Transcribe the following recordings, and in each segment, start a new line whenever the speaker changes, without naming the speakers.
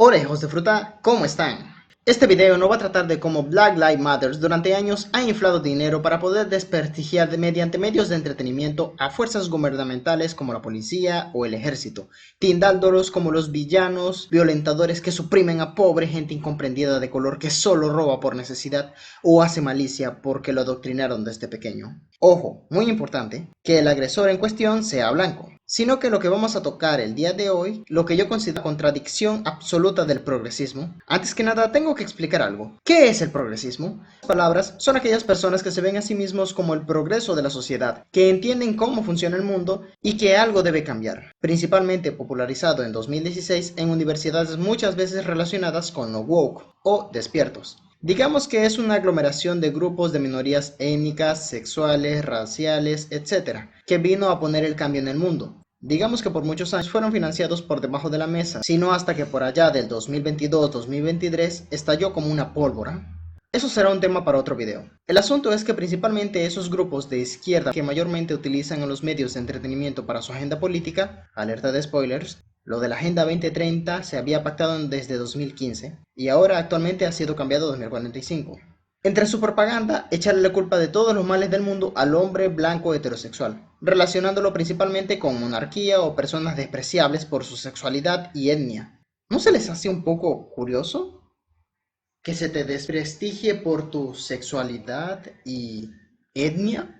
Hola hijos de fruta, ¿cómo están? Este video no va a tratar de cómo Black Lives Matter durante años ha inflado dinero para poder desprestigiar mediante medios de entretenimiento a fuerzas gubernamentales como la policía o el ejército, tildándolos como los villanos, violentadores que suprimen a pobre gente incomprendida de color que solo roba por necesidad o hace malicia porque lo adoctrinaron desde pequeño. Ojo, muy importante, que el agresor en cuestión sea blanco, sino que lo que vamos a tocar el día de hoy, lo que yo considero contradicción absoluta del progresismo. Antes que nada, tengo que explicar algo. ¿Qué es el progresismo? Las palabras son aquellas personas que se ven a sí mismos como el progreso de la sociedad, que entienden cómo funciona el mundo y que algo debe cambiar. Principalmente popularizado en 2016 en universidades muchas veces relacionadas con lo woke o despiertos. Digamos que es una aglomeración de grupos de minorías étnicas, sexuales, raciales, etc., que vino a poner el cambio en el mundo. Digamos que por muchos años fueron financiados por debajo de la mesa, sino hasta que por allá del 2022-2023 estalló como una pólvora. Eso será un tema para otro video. El asunto es que principalmente esos grupos de izquierda que mayormente utilizan a los medios de entretenimiento para su agenda política, alerta de spoilers, lo de la Agenda 2030 se había pactado desde 2015 y ahora actualmente ha sido cambiado a 2045. Entre su propaganda, echarle la culpa de todos los males del mundo al hombre blanco heterosexual, relacionándolo principalmente con monarquía o personas despreciables por su sexualidad y etnia. ¿No se les hace un poco curioso que se te desprestigie por tu sexualidad y etnia?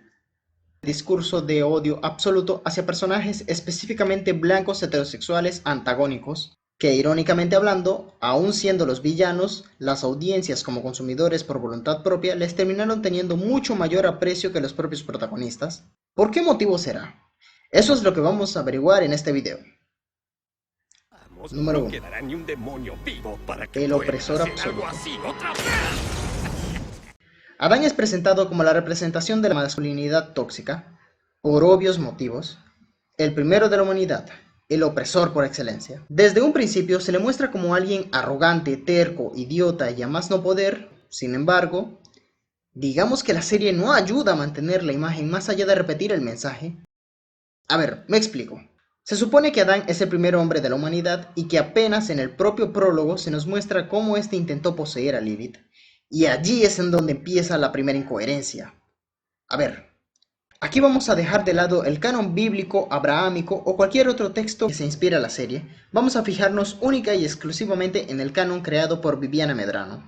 Discurso de odio absoluto hacia personajes específicamente blancos heterosexuales antagónicos, que irónicamente hablando, aun siendo los villanos, las audiencias como consumidores por voluntad propia les terminaron teniendo mucho mayor aprecio que los propios protagonistas. ¿Por qué motivo será? Eso es lo que vamos a averiguar en este video.
Vamos,
Número
no
1.
quedará ni un demonio vivo para que
El
vuelvan a
opresor
hacer algo
absoluto.
así otra vez.
Adán es presentado como la representación de la masculinidad tóxica, por obvios motivos, el primero de la humanidad, el opresor por excelencia. Desde un principio se le muestra como alguien arrogante, terco, idiota y a más no poder. Sin embargo, digamos que la serie no ayuda a mantener la imagen más allá de repetir el mensaje. A ver, me explico. Se supone que Adán es el primer hombre de la humanidad y que apenas en el propio prólogo se nos muestra cómo éste intentó poseer a Lilith. Y allí es en donde empieza la primera incoherencia. A ver, aquí vamos a dejar de lado el canon bíblico, abrahámico o cualquier otro texto que se inspire a la serie. Vamos a fijarnos única y exclusivamente en el canon creado por Viviana Medrano.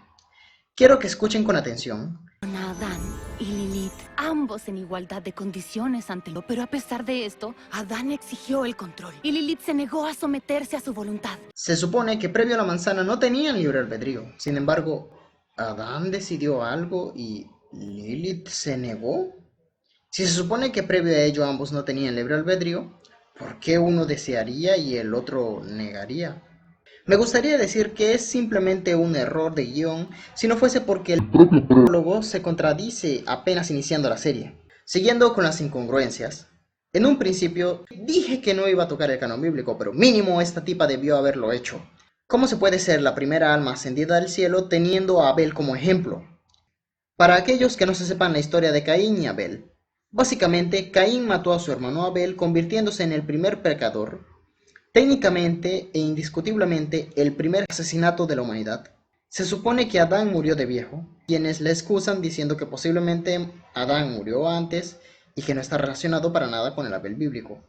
Quiero que escuchen con atención.
Adán y Lilith, ambos en igualdad de condiciones ante lo, pero a pesar de esto, Adán exigió el control y Lilith se negó a someterse a su voluntad.
Se supone que previo a la manzana no tenían libre albedrío. Sin embargo, Adán decidió algo y Lilith se negó. Si se supone que previo a ello ambos no tenían libre albedrío, ¿por qué uno desearía y el otro negaría? Me gustaría decir que es simplemente un error de guión si no fuese porque el propio prólogo se contradice apenas iniciando la serie. Siguiendo con las incongruencias. En un principio dije que no iba a tocar el canon bíblico, pero mínimo esta tipa debió haberlo hecho. ¿Cómo se puede ser la primera alma ascendida al cielo teniendo a Abel como ejemplo? Para aquellos que no se sepan la historia de Caín y Abel, básicamente Caín mató a su hermano Abel convirtiéndose en el primer pecador, técnicamente e indiscutiblemente el primer asesinato de la humanidad. Se supone que Adán murió de viejo, quienes le excusan diciendo que posiblemente Adán murió antes y que no está relacionado para nada con el Abel bíblico.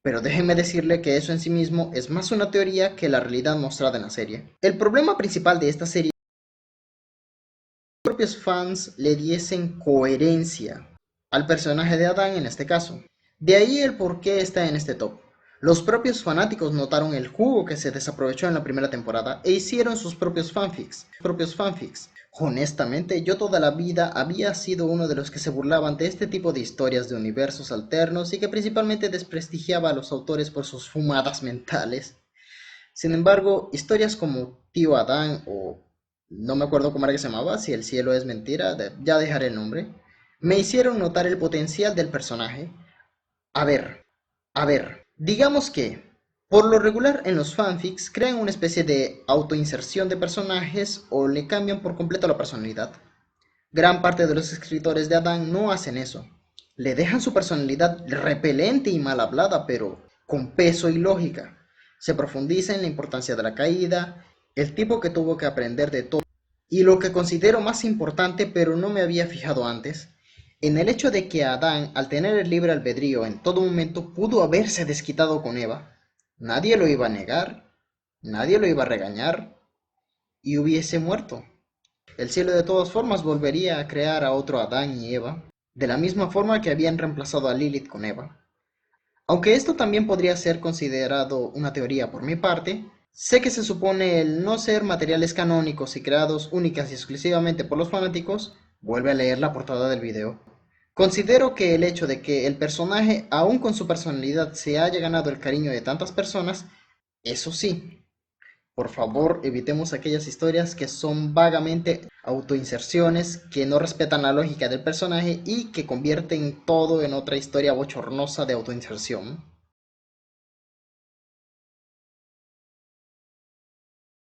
Pero déjenme decirle que eso en sí mismo es más una teoría que la realidad mostrada en la serie. El problema principal de esta serie es que los propios fans le diesen coherencia al personaje de Adán en este caso. De ahí el por qué está en este top. Los propios fanáticos notaron el jugo que se desaprovechó en la primera temporada e hicieron sus propios fanfics. Honestamente, yo toda la vida había sido uno de los que se burlaban de este tipo de historias de universos alternos y que principalmente desprestigiaba a los autores por sus fumadas mentales. Sin embargo, historias como Tío Adán o no me acuerdo cómo era que se llamaba, si el cielo es mentira, ya dejaré el nombre, me hicieron notar el potencial del personaje. A ver, digamos que, por lo regular en los fanfics crean una especie de autoinserción de personajes o le cambian por completo la personalidad. Gran parte de los escritores de Adán no hacen eso. Le dejan su personalidad repelente y mal hablada, pero con peso y lógica. Se profundiza en la importancia de la caída el tipo que tuvo que aprender de todo. Y lo que considero más importante, pero no me había fijado antes, en el hecho de que Adán, al tener el libre albedrío en todo momento, pudo haberse desquitado con Eva. Nadie lo iba a negar, nadie lo iba a regañar, y hubiese muerto. El cielo de todas formas volvería a crear a otro Adán y Eva, de la misma forma que habían reemplazado a Lilith con Eva. Aunque esto también podría ser considerado una teoría por mi parte, sé que se supone el no ser materiales canónicos y creados únicas y exclusivamente por los fanáticos. Vuelve a leer la portada del video. Considero que el hecho de que el personaje, aun con su personalidad, se haya ganado el cariño de tantas personas, eso sí, por favor, evitemos aquellas historias que son vagamente autoinserciones, que no respetan la lógica del personaje y que convierten todo en otra historia bochornosa de autoinserción.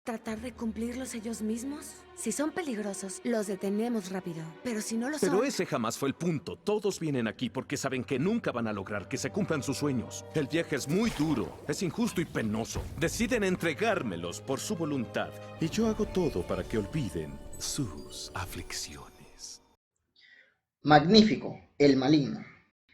¿Tratar de cumplirlos ellos mismos? Si son peligrosos, los detenemos rápido. Pero si no lo son...
Pero ese jamás fue el punto. Todos vienen aquí porque saben que nunca van a lograr que se cumplan sus sueños. El viaje es muy duro, es injusto y penoso. Deciden entregármelos por su voluntad. Y yo hago todo para que olviden sus aflicciones.
Magnífico, el maligno.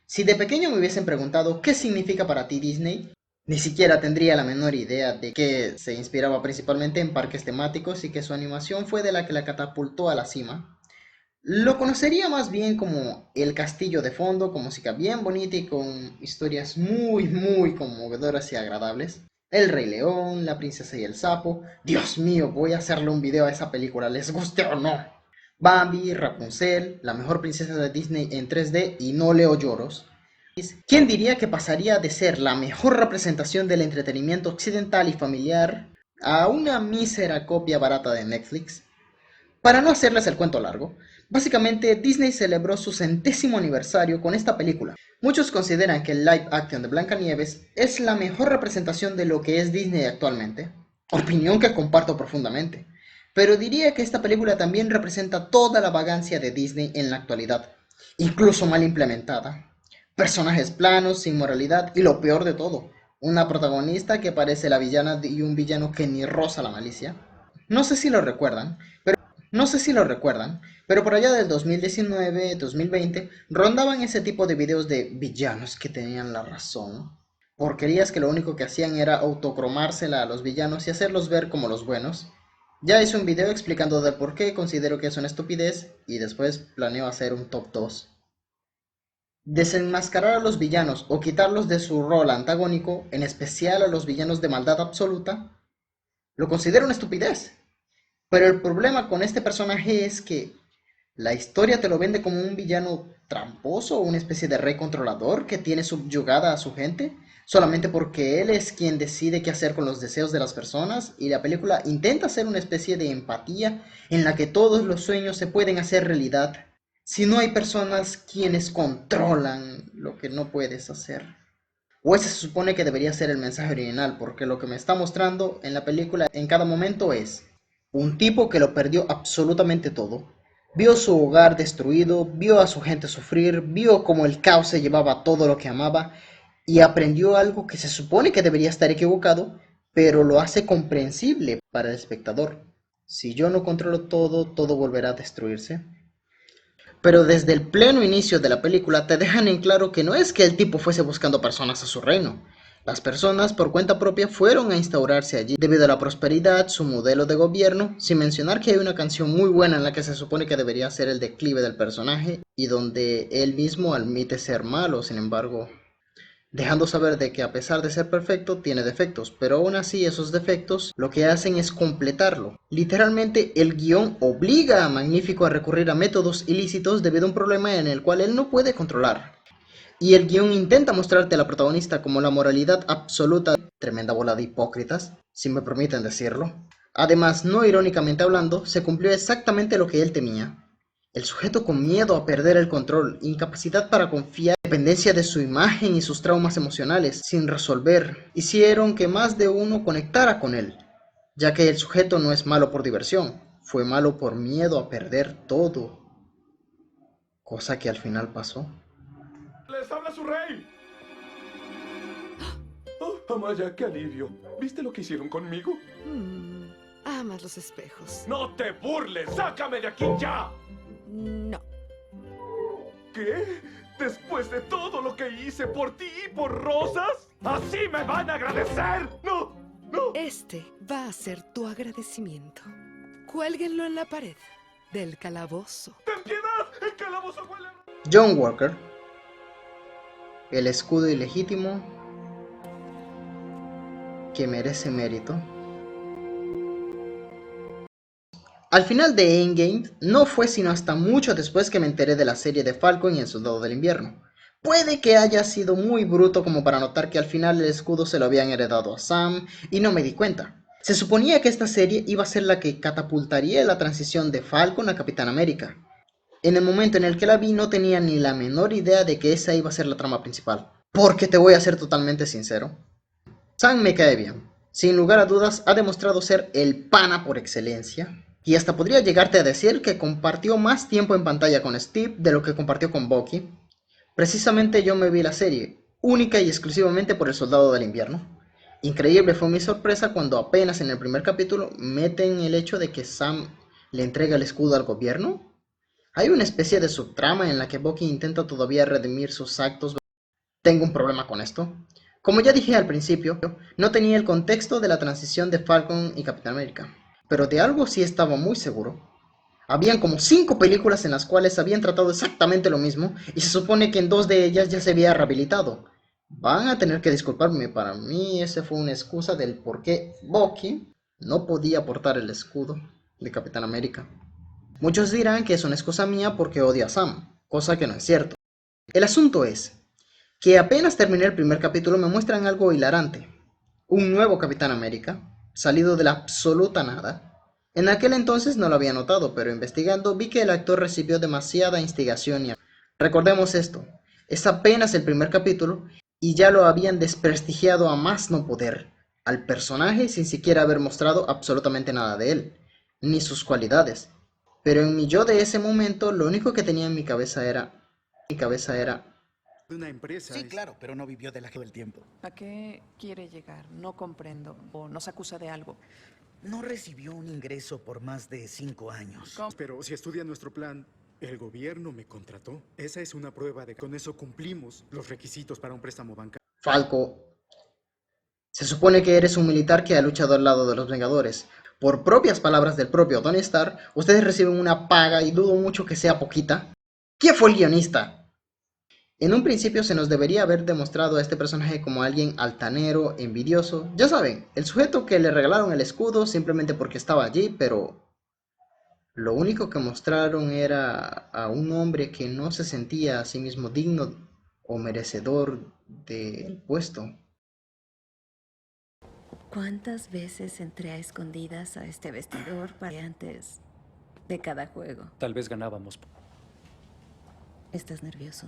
Si de pequeño me hubiesen preguntado qué significa para ti Disney, ni siquiera tendría la menor idea de que se inspiraba principalmente en parques temáticos y que su animación fue de la que la catapultó a la cima. Lo conocería más bien como El Castillo de fondo, con música bien bonita y con historias muy conmovedoras y agradables. El Rey León, La Princesa y el Sapo. Dios mío, voy a hacerle un video a esa película, les guste o no. Bambi, Rapunzel, la mejor princesa de Disney en 3D y no leo lloros. ¿Quién diría que pasaría de ser la mejor representación del entretenimiento occidental y familiar a una mísera copia barata de Netflix? Para no hacerles el cuento largo, básicamente Disney celebró su 100º aniversario con esta película. Muchos consideran que el live action de Blancanieves es la mejor representación de lo que es Disney actualmente, opinión que comparto profundamente, pero diría que esta película también representa toda la vagancia de Disney en la actualidad, incluso mal implementada. Personajes planos, sin moralidad y lo peor de todo, una protagonista que parece la villana y un villano que ni roza la malicia. No sé si lo recuerdan, pero por allá del 2019-2020 rondaban ese tipo de videos de villanos que tenían la razón. Porquerías que lo único que hacían era autocromársela a los villanos y hacerlos ver como los buenos. Ya hice un video explicando del por qué considero que es una estupidez y después planeo hacer un top 2. Desenmascarar a los villanos o quitarlos de su rol antagónico, en especial a los villanos de maldad absoluta, lo considero una estupidez. Pero el problema con este personaje es que la historia te lo vende como un villano tramposo o una especie de rey controlador que tiene subyugada a su gente, solamente porque él es quien decide qué hacer con los deseos de las personas, y la película intenta hacer una especie de empatía en la que todos los sueños se pueden hacer realidad si no hay personas quienes controlan lo que no puedes hacer. O ese se supone que debería ser el mensaje original, porque lo que me está mostrando en la película en cada momento es un tipo que lo perdió absolutamente todo. Vio su hogar destruido, vio a su gente sufrir, vio cómo el caos se llevaba todo lo que amaba y aprendió algo que se supone que debería estar equivocado, pero lo hace comprensible para el espectador. Si yo no controlo todo, todo volverá a destruirse. Pero desde el pleno inicio de la película te dejan en claro que no es que el tipo fuese buscando personas a su reino. Las personas por cuenta propia fueron a instaurarse allí debido a la prosperidad, su modelo de gobierno, sin mencionar que hay una canción muy buena en la que se supone que debería ser el declive del personaje y donde él mismo admite ser malo, sin embargo, dejando saber de que a pesar de ser perfecto tiene defectos, pero aún así esos defectos lo que hacen es completarlo. Literalmente el guión obliga a Magnífico a recurrir a métodos ilícitos debido a un problema en el cual él no puede controlar. Y el guión intenta mostrarte a la protagonista como la moralidad absoluta, tremenda bola de hipócritas, si me permiten decirlo. Además, no irónicamente hablando, se cumplió exactamente lo que él temía. El sujeto con miedo a perder el control, incapacidad para confiar, dependencia de su imagen y sus traumas emocionales, sin resolver, hicieron que más de uno conectara con él, ya que el sujeto no es malo por diversión, fue malo por miedo a perder todo, cosa que al final pasó.
¡Les habla su rey! Oh, Amaya, qué alivio. ¿Viste lo que hicieron conmigo?
Amas los espejos.
¡No te burles! ¡Sácame de aquí ya!
No.
¿Qué? ¿Después de todo lo que hice por ti y por Rosas? ¿Así me van a agradecer? ¡No! ¡No!
Este va a ser tu agradecimiento. Cuélguenlo en la pared del calabozo.
¡Ten piedad! ¡El calabozo huele!
John Walker, el escudo ilegítimo que merece mérito. Al final de Endgame no fue sino hasta mucho después que me enteré de la serie de Falcon y el Soldado del Invierno. Puede que haya sido muy bruto como para notar que al final el escudo se lo habían heredado a Sam y no me di cuenta. Se suponía que esta serie iba a ser la que catapultaría la transición de Falcon a Capitán América. En el momento en el que la vi no tenía ni la menor idea de que esa iba a ser la trama principal. Porque te voy a ser totalmente sincero, Sam me cae bien. Sin lugar a dudas ha demostrado ser el pana por excelencia. Y hasta podría llegarte a decir que compartió más tiempo en pantalla con Steve de lo que compartió con Bucky. Precisamente yo me vi la serie, única y exclusivamente por el Soldado del Invierno. Increíble fue mi sorpresa cuando apenas en el primer capítulo meten el hecho de que Sam le entrega el escudo al gobierno. Hay una especie de subtrama en la que Bucky intenta todavía redimir sus actos. Tengo un problema con esto. Como ya dije al principio, no tenía el contexto de la transición de Falcon y Capitán América. Pero de algo sí estaba muy seguro. Habían como 5 películas en las cuales habían tratado exactamente lo mismo y se supone que en 2 de ellas ya se había rehabilitado. Van a tener que disculparme, para mí esa fue una excusa del por qué Bucky no podía portar el escudo de Capitán América. Muchos dirán que es una excusa mía porque odio a Sam, cosa que no es cierto. El asunto es que apenas terminé el primer capítulo me muestran algo hilarante. Un nuevo Capitán América, salido de la absoluta nada. En aquel entonces no lo había notado, pero investigando vi que el actor recibió demasiada instigación y... Recordemos esto, es apenas el primer capítulo y ya lo habían desprestigiado a más no poder, al personaje sin siquiera haber mostrado absolutamente nada de él, ni sus cualidades. Pero en mi yo de ese momento lo único que tenía en mi cabeza era...
Una empresa.
Sí, claro, pero no vivió de la del tiempo.
¿A qué quiere llegar? No comprendo. ¿O nos acusa de algo?
No recibió un ingreso por más de 5 años.
¿Cómo?
Pero si estudia nuestro plan, el gobierno me contrató. Esa es una prueba de que con eso cumplimos los requisitos para un préstamo bancario.
Falco, se supone que eres un militar que ha luchado al lado de los Vengadores. Por propias palabras del propio Tony Stark, ustedes reciben una paga y dudo mucho que sea poquita. ¿Quién fue el guionista? En un principio se nos debería haber demostrado a este personaje como alguien altanero, envidioso. Ya saben, el sujeto que le regalaron el escudo simplemente porque estaba allí, pero lo único que mostraron era a un hombre que no se sentía a sí mismo digno o merecedor del puesto.
¿Cuántas veces entré a escondidas a este vestidor para antes de cada juego?
Tal vez ganábamos.
¿Estás nervioso?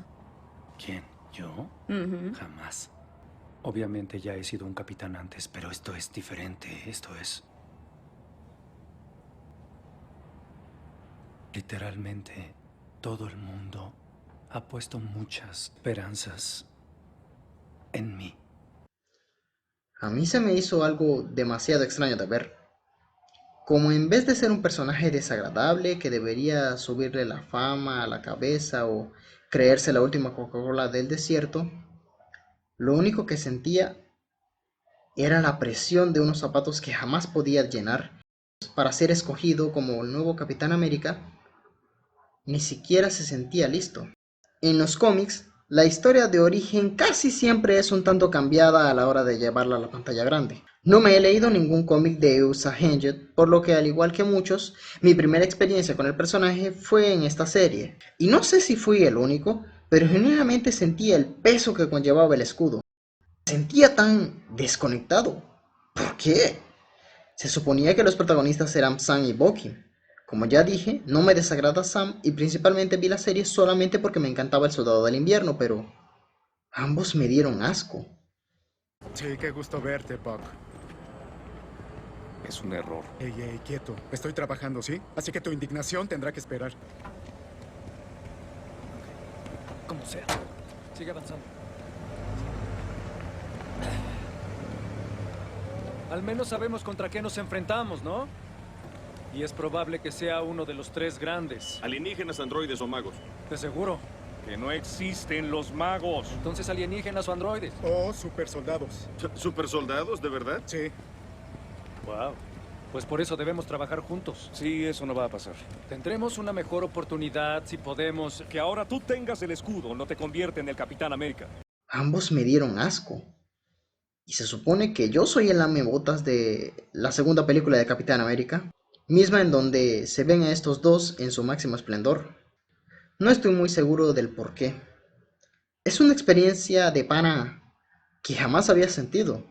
¿Quién? ¿Yo? Jamás. Obviamente ya he sido un capitán antes, pero esto es diferente. Esto es... Literalmente, todo el mundo ha puesto muchas esperanzas en mí.
A mí se me hizo algo demasiado extraño de ver. Como en vez de ser un personaje desagradable que debería subirle la fama a la cabeza o creerse la última Coca-Cola del desierto, lo único que sentía era la presión de unos zapatos que jamás podía llenar. Para ser escogido como el nuevo Capitán América, ni siquiera se sentía listo. En los cómics, la historia de origen casi siempre es un tanto cambiada a la hora de llevarla a la pantalla grande. No me he leído ningún cómic de Usa Hedgehog, por lo que al igual que muchos, mi primera experiencia con el personaje fue en esta serie. Y no sé si fui el único, pero genuinamente sentía el peso que conllevaba el escudo. Me sentía tan desconectado. ¿Por qué? Se suponía que los protagonistas eran Sam y Bucky. Como ya dije, no me desagrada Sam y principalmente vi la serie solamente porque me encantaba el Soldado del Invierno, pero ambos me dieron asco.
Sí, qué gusto verte, Buck.
Es un error.
Ey, quieto. Estoy trabajando, ¿sí? Así que tu indignación tendrá que esperar.
Como sea. Sigue avanzando. Al menos sabemos contra qué nos enfrentamos, ¿no? Y es probable que sea uno de los 3 grandes.
¿Alienígenas, androides o magos?
¿De seguro?
Que no existen los magos.
Entonces alienígenas o androides.
Oh, supersoldados.
¿Supersoldados, de verdad?
Sí.
Wow. Pues por eso debemos trabajar juntos.
Sí, eso no va a pasar.
Tendremos una mejor oportunidad si podemos...
Que ahora tú tengas el escudo no te convierte en el Capitán América.
Ambos me dieron asco. Y se supone que yo soy el lamebotas de la segunda película de Capitán América, misma en donde se ven a estos dos en su máximo esplendor. No estoy muy seguro del por qué. Es una experiencia de pana que jamás había sentido.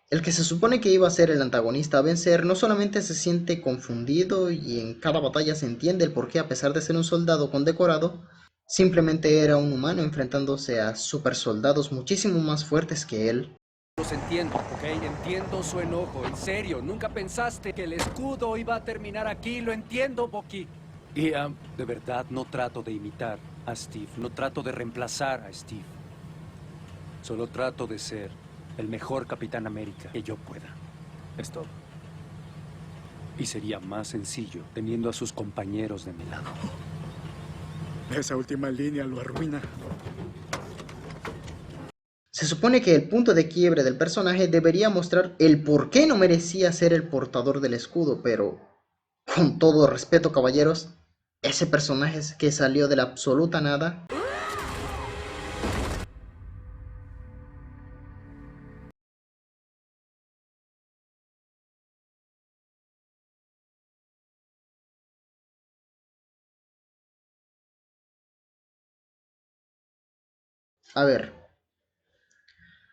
El que se supone que iba a ser el antagonista a vencer no solamente se siente confundido y en cada batalla se entiende el por qué, a pesar de ser un soldado condecorado, simplemente era un humano enfrentándose a supersoldados muchísimo más fuertes que él.
Los entiendo, ¿ok? Entiendo su enojo, en serio. Nunca pensaste que el escudo iba a terminar aquí, lo entiendo, Bucky. Y de verdad no trato de imitar a Steve, no trato de reemplazar a Steve. Solo trato de ser el mejor Capitán América que yo pueda. Es todo. Y sería más sencillo teniendo a sus compañeros de mi lado.
Esa última línea lo arruina.
Se supone que el punto de quiebre del personaje debería mostrar el por qué no merecía ser el portador del escudo, pero con todo respeto, caballeros, ese personaje que salió de la absoluta nada. A ver,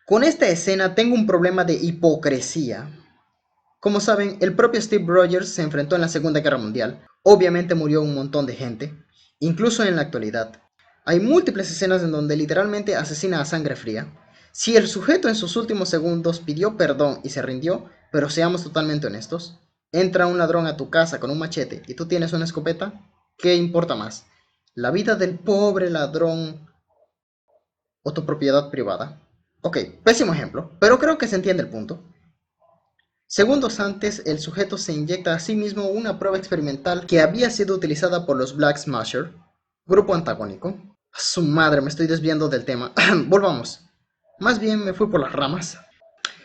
con esta escena tengo un problema de hipocresía. Como saben, el propio Steve Rogers se enfrentó en la Segunda Guerra Mundial. Obviamente murió un montón de gente, incluso en la actualidad. Hay múltiples escenas en donde literalmente asesina a sangre fría. Si el sujeto en sus últimos segundos pidió perdón y se rindió, pero seamos totalmente honestos, entra un ladrón a tu casa con un machete y tú tienes una escopeta, ¿qué importa más? ¿La vida del pobre ladrón o tu propiedad privada? Ok, pésimo ejemplo, pero creo que se entiende el punto. Segundos antes, el sujeto se inyecta a sí mismo una prueba experimental que había sido utilizada por los Black Smasher, grupo antagónico. A su madre, me estoy desviando del tema. Volvamos. Más bien me fui por las ramas.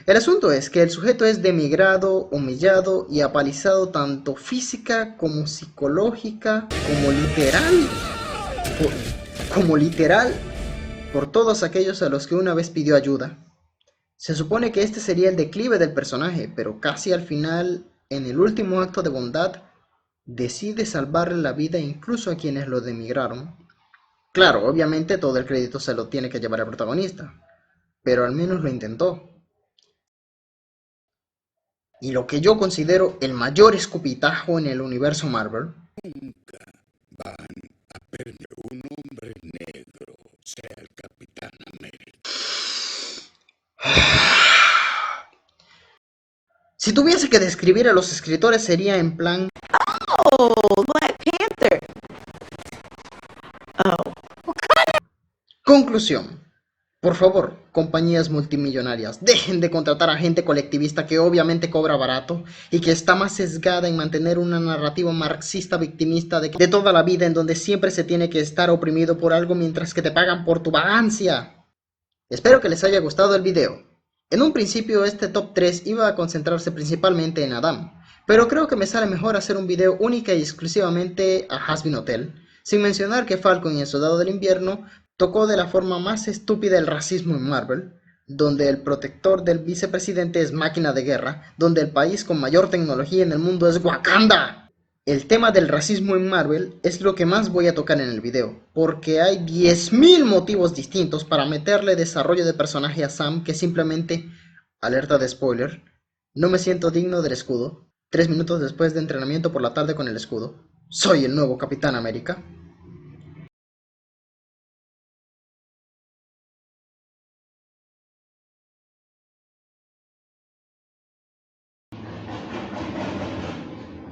El asunto es que el sujeto es denigrado, humillado y apalizado tanto física como psicológica, como literal, por todos aquellos a los que una vez pidió ayuda. Se supone que este sería el declive del personaje, pero casi al final, en el último acto de bondad, decide salvarle la vida incluso a quienes lo denigraron. Claro, obviamente todo el crédito se lo tiene que llevar el protagonista, pero al menos lo intentó. Y lo que yo considero el mayor escupitajo en el universo Marvel.
Nunca van a ver que un hombre negro sea el Capitán América.
Si tuviese que describir a los escritores sería en plan...
Oh, Black Panther. Oh.
Conclusión. Por favor, compañías multimillonarias, dejen de contratar a gente colectivista que obviamente cobra barato y que está más sesgada en mantener una narrativa marxista victimista de toda la vida en donde siempre se tiene que estar oprimido por algo mientras que te pagan por tu vagancia. Espero que les haya gustado el video. En un principio este top 3 iba a concentrarse principalmente en Adam, pero creo que me sale mejor hacer un video única y exclusivamente a Hazbin Hotel, sin mencionar que Falcon y el Soldado del Invierno tocó de la forma más estúpida el racismo en Marvel, donde el protector del vicepresidente es máquina de guerra, donde el país con mayor tecnología en el mundo es Wakanda. El tema del racismo en Marvel es lo que más voy a tocar en el video, porque hay 10.000 motivos distintos para meterle desarrollo de personaje a Sam que simplemente, alerta de spoiler, no me siento digno del escudo. 3 minutos después de entrenamiento por la tarde con el escudo, soy el nuevo Capitán América.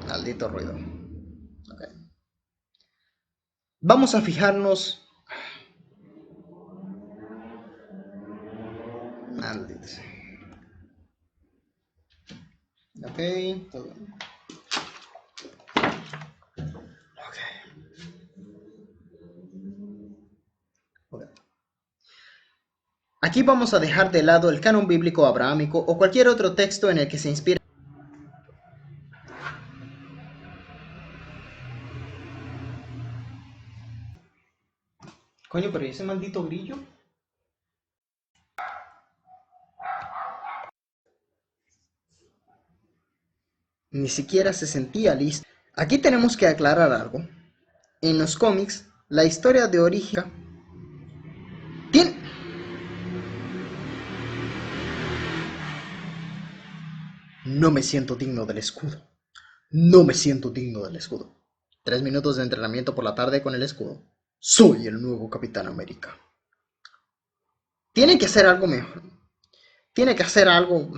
Maldito ruido. Okay. Vamos a fijarnos. Maldito. Ok, todo bien. Aquí vamos a dejar de lado el canon bíblico abrahámico o cualquier otro texto en el que se inspire. Coño, pero ¿y ese maldito grillo? Ni siquiera se sentía listo. Aquí tenemos que aclarar algo. En los cómics, la historia de origen tiene... No me siento digno del escudo. No me siento digno del escudo. 3 minutos de entrenamiento por la tarde con el escudo. Soy el nuevo Capitán América. Tiene que hacer algo mejor. Tiene que hacer algo